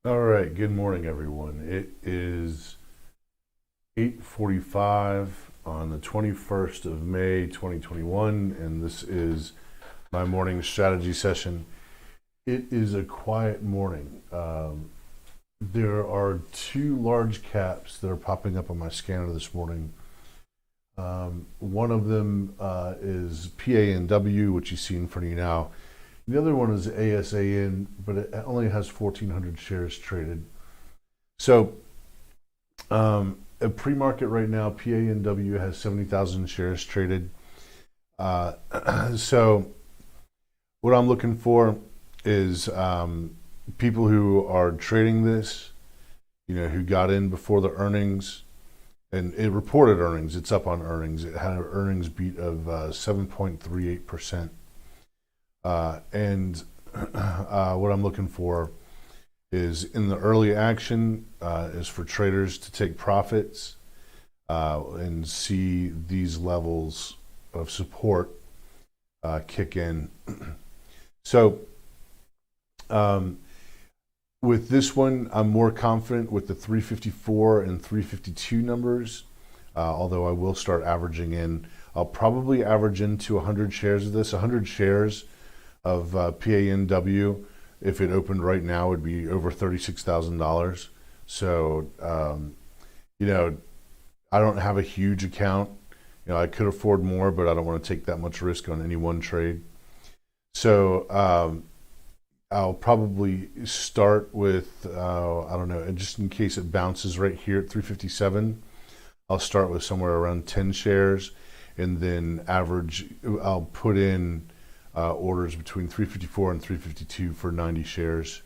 All right, good morning, everyone. It is 8:45 on the 21st of May, 2021, and this is my morning strategy session. It is a quiet morning. There are two large caps that are popping up on my scanner this morning. One of them is PANW, which you see in front of you now. The other one is ASAN, but it only has 1,400 shares traded. So, at pre-market right now, PANW has 70,000 shares traded. So, what I'm looking for is people who are trading this, who got in before the earnings, and it reported earnings. It's up on earnings. It had an earnings beat of 7.38%. And what I'm looking for is in the early action is for traders to take profits and see these levels of support kick in. So with this one, I'm more confident with the 354 and 352 numbers, although I will start averaging in. I'll probably average into 100 shares of this. 100 shares of PANW, if it opened right now, would be over $36,000. So, I don't have a huge account. I could afford more, but I don't want to take that much risk on any one trade. So, I'll probably start with, I don't know, and just in case it bounces right here at 357, I'll start with somewhere around 10 shares and then I'll put in orders between 354 and 352 for 90 shares.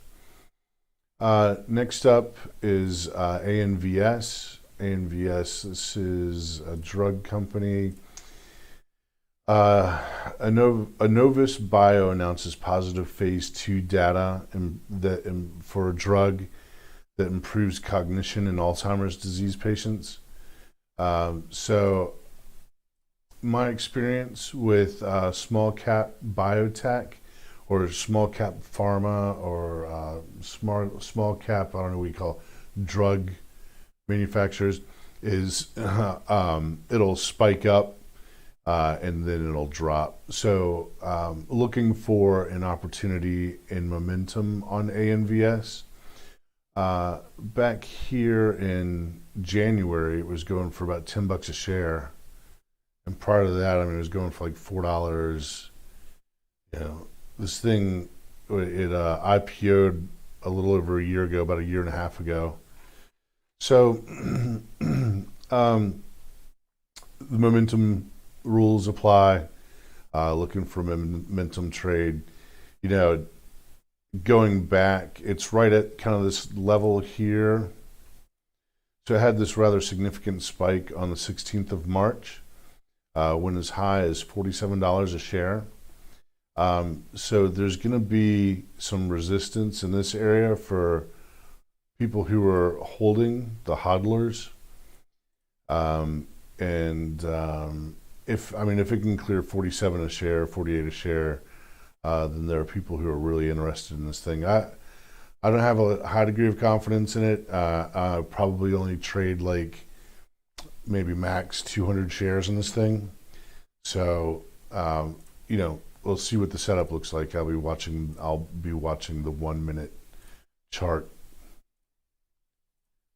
Next up is ANVS. ANVS, this is a drug company. Annovis Bio announces positive phase 2 data for a drug that improves cognition in Alzheimer's disease patients. So my experience with small cap biotech or small cap pharma or small cap, I don't know what you call drug manufacturers, is it'll spike up and then it'll drop. So looking for an opportunity in momentum on ANVS. Back here in January, it was going for about $10 a share. And prior to that, it was going for like $4. This thing, it IPO'd a little over a year ago, about a year and a half ago. So the momentum rules apply. Looking for momentum trade. Going back, it's right at kind of this level here. So it had this rather significant spike on the 16th of March. Went as high as $47 a share. So there's going to be some resistance in this area for people who are holding the hodlers. If it can clear 47 a share, 48 a share, then there are people who are really interested in this thing. I don't have a high degree of confidence in it. I probably only trade like maybe max 200 shares in this thing. So, we'll see what the setup looks like. I'll be watching the 1 minute chart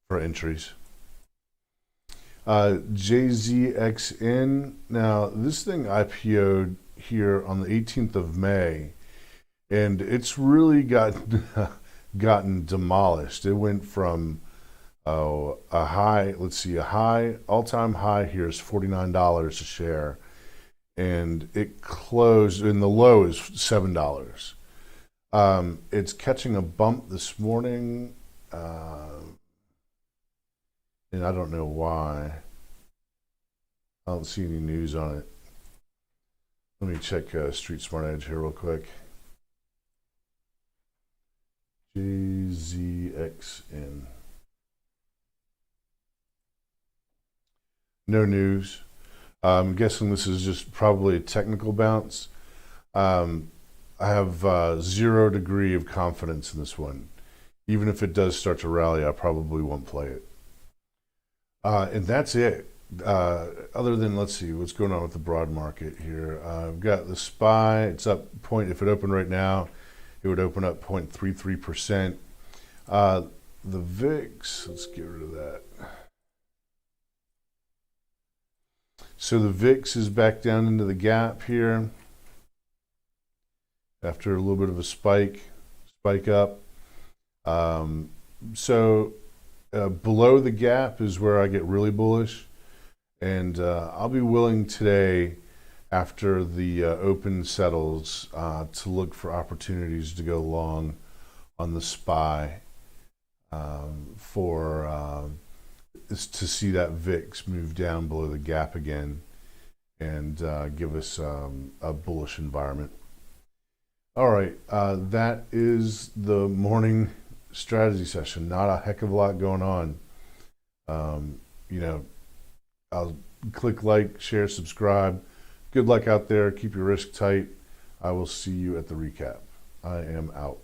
for entries. JZXN. Now, this thing IPO'd here on the 18th of May, and it's really gotten demolished. It went from a all-time high here is $49 a share, and it closed, and the low is $7. It's catching a bump this morning, and I don't know why. I don't see any news on it. Let me check Street Smart Edge here real quick. JZXN. No news. I'm guessing this is just probably a technical bounce. I have 0 degree of confidence in this one. Even if it does start to rally, I probably won't play it. And that's it. Other than, let's see what's going on with the broad market here. I've got the SPY. It's up point. If it opened right now, it would open up 0.33%. The VIX. Let's get rid of that. So the VIX is back down into the gap here after a little bit of a spike up. Below the gap is where I get really bullish, and I'll be willing today, after the open settles, to look for opportunities to go long on the SPY to see that VIX move down below the gap again and give us a bullish environment. All right, that is the morning strategy session. Not a heck of a lot going on. I'll click like, share, subscribe. Good luck out there. Keep your risk tight. I will see you at the recap. I am out.